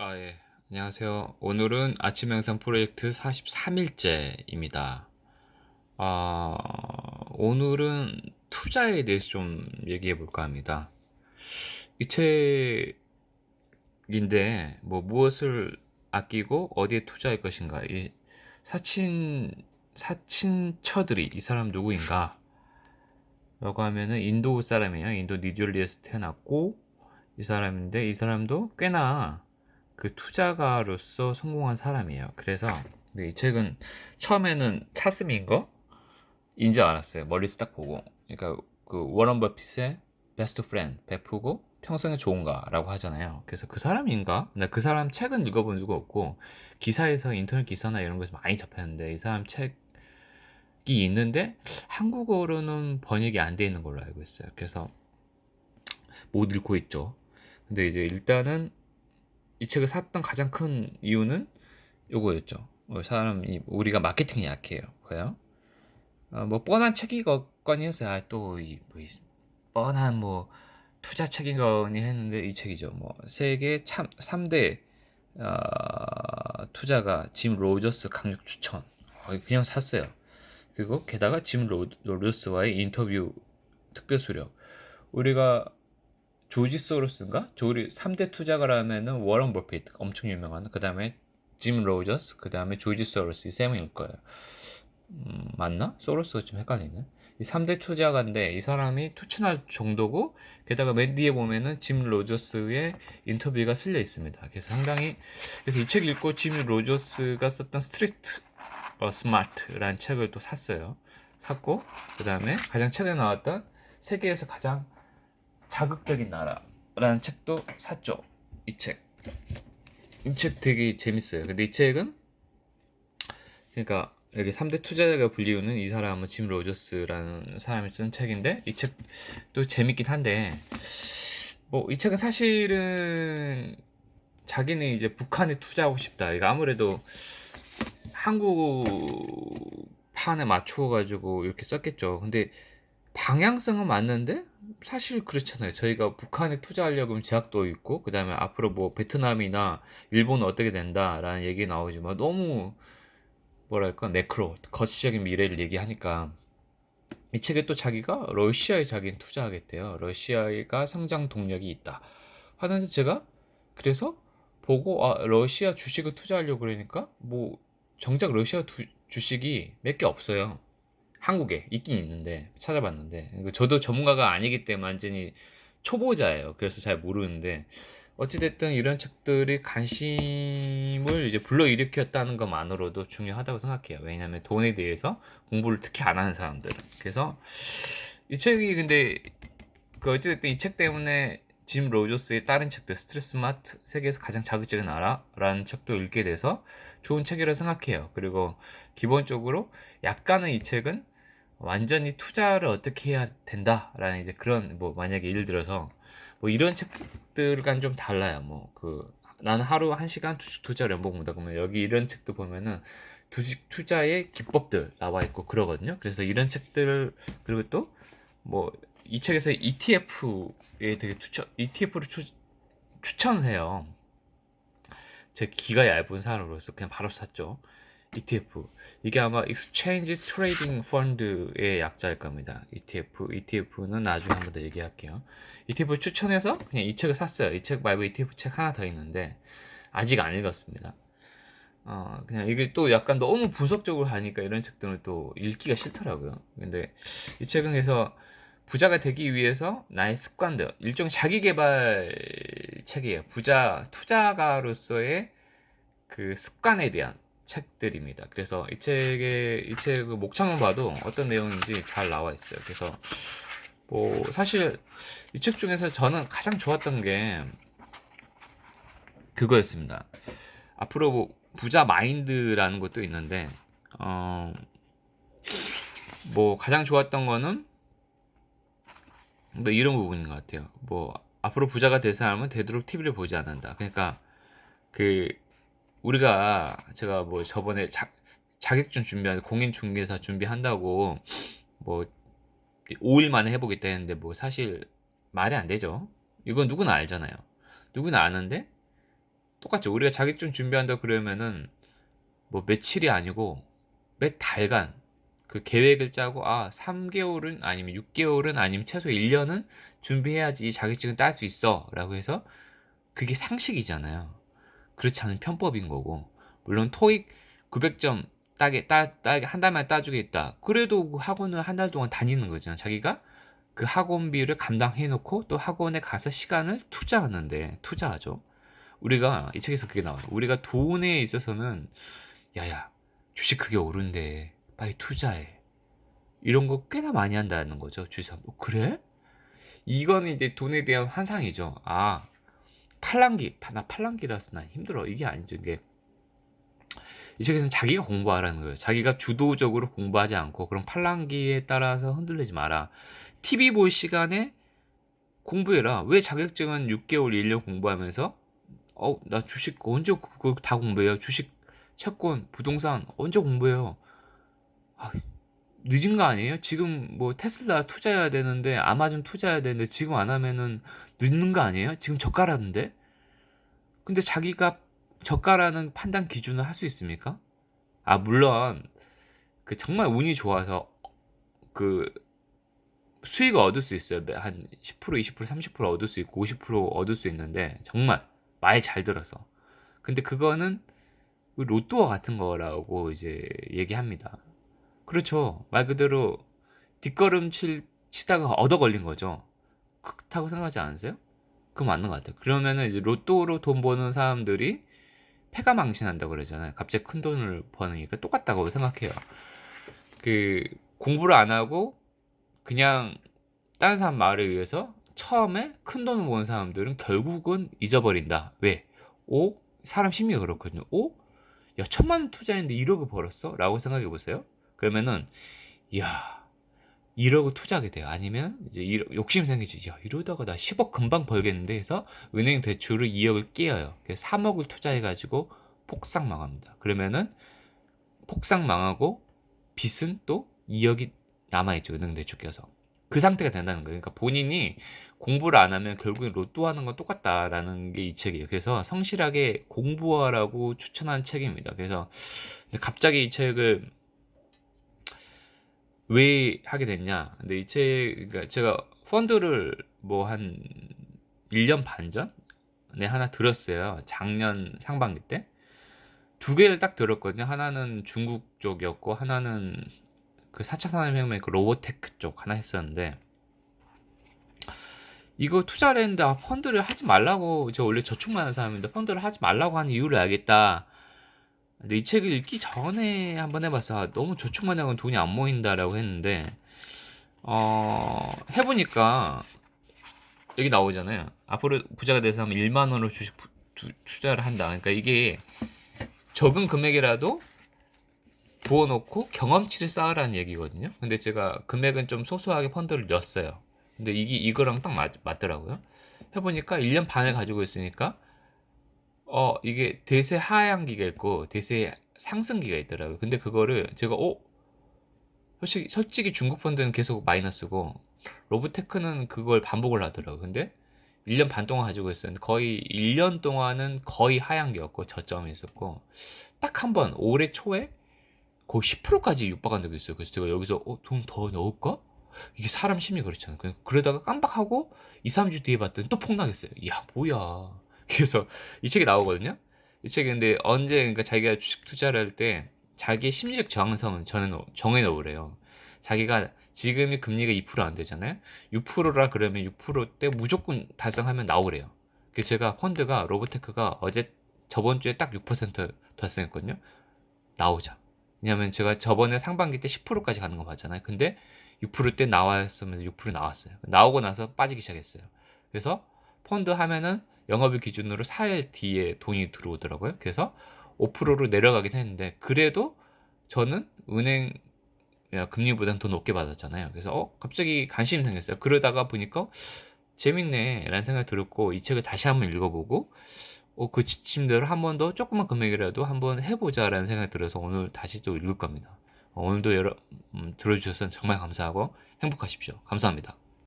예. 안녕하세요. 오늘은 아침 명상 프로젝트 43일째입니다. 오늘은 투자에 대해서 좀 얘기해 볼까 합니다. 이 책인데, 무엇을 아끼고 어디에 투자할 것인가. 이 사친처들이 이 사람 누구인가? 라고 하면은 인도 사람이에요. 인도 뉴델리에서 태어났고, 이 사람인데, 이 사람도 꽤나 그 투자가로서 성공한 사람이에요. 그래서 근데 이 책은 처음에는 차스민 거 인지 알았어요. 멀리서 딱 보고. 그러니까 그 워런 버핏의 베스트 프렌드, 베프고 평생에 좋은가라고 하잖아요. 그래서 그 사람인가? 근데 그 사람 책은 읽어본 적 없고 기사에서 인터넷 기사나 이런 거에서 많이 접했는데 이 사람 책이 있는데 한국어로는 번역이 안 돼 있는 걸로 알고 있어요. 그래서 못 읽고 있죠. 근데 이제 일단은 이 책을 샀던 가장 큰 이유는 요거였죠. 사람이 우리가 마케팅에 약해요. 그래요? 뻔한 책이거니 해서 또 뻔한 투자 책이거니 했는데 이 책이죠. 세계 참 3대 투자가 짐 로저스 강력 추천. 그냥 샀어요. 그리고 게다가 짐 로저스와의 인터뷰 특별 수료. 우리가 조지 소로스인가? 조리 3대 투자가라면은 워런 버핏 엄청 유명한. 그다음에 짐 로저스, 그다음에 조지 소로스 이 세 명일 거예요. 맞나? 소로스가 좀 헷갈리네. 이 3대 투자가인데 이 사람이 투춘할 정도고 게다가 맨 뒤에 보면은 짐 로저스의 인터뷰가 실려 있습니다. 그래서 상당히 그래서 이 책 읽고 짐 로저스가 썼던 스트리트 스마트라는 책을 또 샀어요. 샀고 그다음에 가장 최근에 나왔던 세계에서 가장 자극적인 나라라는 책도 샀죠. 이 책. 이 책 되게 재밌어요. 근데 이 책은 그러니까 여기 3대 투자자가 불리우는 이 사람은 짐 로저스라는 사람이 쓴 책인데 이 책도 재밌긴 한데 이 책은 사실은 자기는 이제 북한에 투자하고 싶다. 이거 아무래도 한국판에 맞추어 가지고 이렇게 썼겠죠. 근데 방향성은 맞는데 사실 그렇잖아요. 저희가 북한에 투자하려고 하면 제약도 있고 그다음에 앞으로 베트남이나 일본은 어떻게 된다라는 얘기 나오지만 너무 뭐랄까 매크로 거시적인 미래를 얘기하니까 이 책에 또 자기가 러시아에 자기는 투자하겠대요. 러시아가 성장 동력이 있다. 하는데 제가 그래서 보고 러시아 주식을 투자하려고 그러니까 정작 러시아 주식이 몇 개 없어요. 한국에 있긴 있는데 찾아봤는데 저도 전문가가 아니기 때문에 완전히 초보자예요. 그래서 잘 모르는데 어찌됐든 이런 책들이 관심을 이제 불러일으켰다는 것만으로도 중요하다고 생각해요. 왜냐하면 돈에 대해서 공부를 특히 안 하는 사람들은. 그래서 이 책이 근데 어찌됐든 이 책 때문에 짐 로저스의 다른 책들 스트레스 마트 세계에서 가장 자극적인 나라라는 책도 읽게 돼서 좋은 책이라고 생각해요. 그리고 기본적으로 약간은 이 책은 완전히 투자를 어떻게 해야 된다라는 이제 그런 만약에 예를 들어서 이런 책들과는 좀 달라요. 나는 하루 1시간 주식 투자 연봉 본다 그러면 여기 이런 책도 보면은 주식 투자의 기법들 나와 있고 그러거든요. 그래서 이런 책들 그리고 또 이 책에서 ETF에 되게 ETF를 추천을 해요. 제 기가 얇은 사람으로서 그냥 바로 샀죠. ETF. 이게 아마 Exchange Trading Fund의 약자일 겁니다. ETF. ETF는 나중에 한 번 더 얘기할게요. ETF 추천해서 그냥 이 책을 샀어요. 이 책 말고 ETF 책 하나 더 있는데 아직 안 읽었습니다. 그냥 이게 또 약간 너무 분석적으로 하니까 이런 책들은 또 읽기가 싫더라고요. 근데 이 책은 그래서 부자가 되기 위해서 나의 습관들, 일종 자기 개발 책이에요. 투자가로서의 그 습관에 대한 책들입니다. 그래서 이 책의 목차만 봐도 어떤 내용인지 잘 나와 있어요. 그래서 사실 이 책 중에서 저는 가장 좋았던 게 그거였습니다. 앞으로 부자 마인드라는 것도 있는데 어, 가장 좋았던 거는 이런 부분인 것 같아요. 앞으로 부자가 될 사람은 되도록 TV를 보지 않는다. 그러니까 그 제가 저번에 자격증 준비한 공인중개사 준비한다고 뭐 5일 만에 해보겠다 했는데 사실 말이 안 되죠. 이건 누구나 알잖아요. 누구나 아는데 똑같죠. 우리가 자격증 준비한다 그러면은 뭐 며칠이 아니고 몇 달간 그 계획을 짜고 3 개월은 아니면 6 개월은 아니면 최소 1 년은 준비해야지 이 자격증을 딸 수 있어라고 해서 그게 상식이잖아요. 그렇지 않은 편법인 거고. 물론 토익 900점 따게 한 달 만에 따 주겠다. 그래도 그 학원을 한 달 동안 다니는 거잖아요. 자기가 그 학원비를 감당해 놓고 또 학원에 가서 시간을 투자하는데 투자하죠. 우리가 이 책에서 그게 나와요. 우리가 돈에 있어서는 "야야 주식 그게 오른대. 빨리 투자해." 이런 거 꽤나 많이 한다는 거죠, 주위 사람. 그래?" 이거는 이제 돈에 대한 환상이죠. 팔랑귀. 나 팔랑귀라서 난 힘들어. 이게 아니죠. 이게 이 책에서는 자기가 공부하라는 거예요. 자기가 주도적으로 공부하지 않고 그런 팔랑귀에 따라서 흔들리지 마라. TV 볼 시간에 공부해라. 왜 자격증은 6 개월, 1년 공부하면서 나 주식 언제 그거 다 공부해요. 주식, 채권, 부동산 언제 공부해요. 아, 늦은 거 아니에요? 지금 뭐 테슬라 투자해야 되는데 아마존 투자해야 되는데 지금 안 하면은 늦는 거 아니에요? 지금 저가라는데? 근데 자기가 저가라는 판단 기준을 할 수 있습니까? 물론 그 정말 운이 좋아서 그 수익을 얻을 수 있어요. 한 10%, 20%, 30% 얻을 수 있고 50% 얻을 수 있는데 정말 말 잘 들어서. 근데 그거는 로또와 같은 거라고 이제 얘기합니다. 그렇죠. 말 그대로 치다가 얻어 걸린 거죠. 그렇다고 생각하지 않으세요? 그거 맞는 것 같아요. 그러면은 이제 로또로 돈 버는 사람들이 패가망신한다고 그러잖아요. 갑자기 큰 돈을 버니까 똑같다고 생각해요. 그 공부를 안 하고 그냥 다른 사람 말에 의해서 처음에 큰 돈을 버는 사람들은 결국은 잊어버린다. 왜? 사람 심리가 그렇거든요. 야, 1,000,000원 투자했는데 1억을 벌었어? 라고 생각해 보세요. 그러면은, 이야, 1억을 투자하게 돼요. 아니면, 이제 욕심이 생기죠. 야, 이러다가 나 10억 금방 벌겠는데 해서 은행 대출을 2억을 깨어요. 그래서 3억을 투자해가지고 폭삭 망합니다. 그러면은, 폭삭 망하고, 빚은 또 2억이 남아있죠. 은행 대출 껴서. 그 상태가 된다는 거예요. 그러니까 본인이 공부를 안 하면 결국엔 로또 하는 건 똑같다라는 게 이 책이에요. 그래서 성실하게 공부하라고 추천한 책입니다. 그래서 근데 갑자기 이 책을 왜 하게 됐냐? 근데 이 책, 그러니까 제가 펀드를 뭐 한 1년 반 전에 하나 들었어요. 작년 상반기 때. 두 개를 딱 들었거든요. 하나는 중국 쪽이었고, 하나는 그 4차 산업혁명 그 로보테크 쪽 하나 했었는데, 이거 투자를 했는데 펀드를 하지 말라고, 저 원래 저축만 하는 사람인데 펀드를 하지 말라고 하는 이유를 알겠다. 근데 이 책을 읽기 전에 한번 해봤어. 너무 저축만 하면 돈이 안 모인다라고 했는데 해보니까 여기 나오잖아요. 앞으로 부자가 돼서 하면 1만 원으로 주식 투자를 한다. 그러니까 이게 적은 금액이라도 부어놓고 경험치를 쌓으라는 얘기거든요. 근데 제가 금액은 좀 소소하게 펀드를 넣었어요. 근데 이거랑 딱 맞더라고요. 해보니까 1년 반을 가지고 있으니까 이게 대세 하향기가 있고 대세 상승기가 있더라고요. 근데 그거를 제가 솔직히 중국 펀드는 계속 마이너스고 로보테크는 그걸 반복을 하더라고요. 근데 1년 반 동안 가지고 있었는데 거의 1년 동안은 거의 하향기였고 저점이 있었고 딱 한 번 올해 초에 거의 10%까지 육박한 적이 있어요. 그래서 제가 여기서 돈 더 넣을까? 이게 사람 심리 그렇잖아요. 그러다가 깜빡하고 2, 3주 뒤에 봤더니 또 폭락했어요. 야, 뭐야. 그래서 이 책이 나오거든요. 이 책이 근데 언제 그러니까 자기가 주식 투자를 할 때 자기의 심리적 저항성은 정해 놓으래요. 자기가 지금이 금리가 2%안 되잖아요. 6%라 그러면 6%대 무조건 달성하면 나오래요. 그래서 제가 펀드가 로보테크가 저번 주에 딱 6% 달성했거든요. 나오자. 왜냐면 제가 저번에 상반기 때 10%까지 가는 거 봤잖아요. 근데 6%대 나왔으면서 6% 나왔어요. 나오고 나서 빠지기 시작했어요. 그래서 펀드 하면은 영업일 기준으로 4일 뒤에 돈이 들어오더라고요. 그래서 5%로 내려가긴 했는데 그래도 저는 은행 금리보다는 더 높게 받았잖아요. 그래서 갑자기 관심이 생겼어요. 그러다가 보니까 재밌네 라는 생각이 들었고 이 책을 다시 한번 읽어보고 그 지침대로 한 번 더 조그만 금액이라도 한번 해보자라는 생각이 들어서 오늘 다시 또 읽을 겁니다. 오늘도 들어주셔서 정말 감사하고 행복하십시오. 감사합니다.